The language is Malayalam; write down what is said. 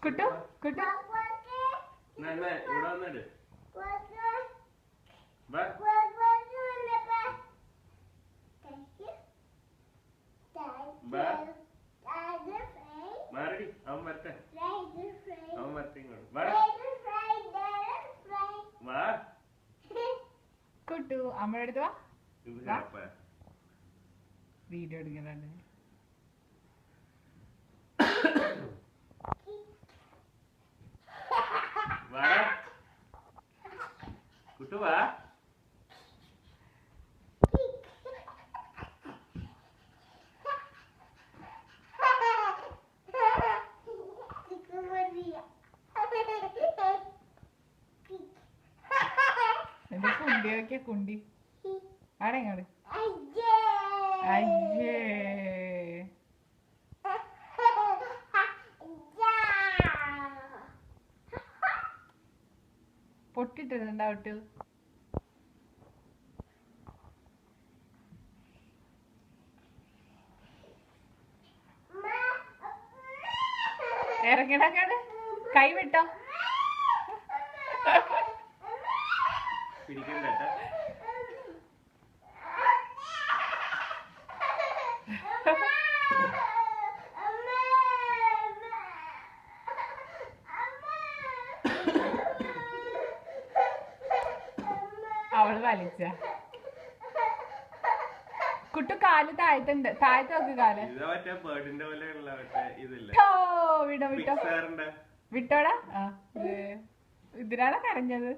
കുട്ടു കുട്ടു കുട്ടു അമ്മയുടെ അടുത്ത് വാ വീഡിയോ എടുക്കുന്നുണ്ട് കുട്ടുവാ എന്റെ കുണ്ടി നോക്കിയ കുണ്ടി ആടെ ഇങ്ങോട്ട് അയ്യേ പൊട്ടിട്ടുണ്ടാവട്ടു ഇറങ്ങിടക്കാട് കൈ വിട്ടോ പിടിക്കണ്ട അവള് വലിച്ച കുട്ടു കാല് താഴത്തുണ്ട് താഴത്ത് നോക്ക് കാല് വിടോ വിട്ടോ വിട്ടോടാ ഇതിനാണ് കരഞ്ഞത്.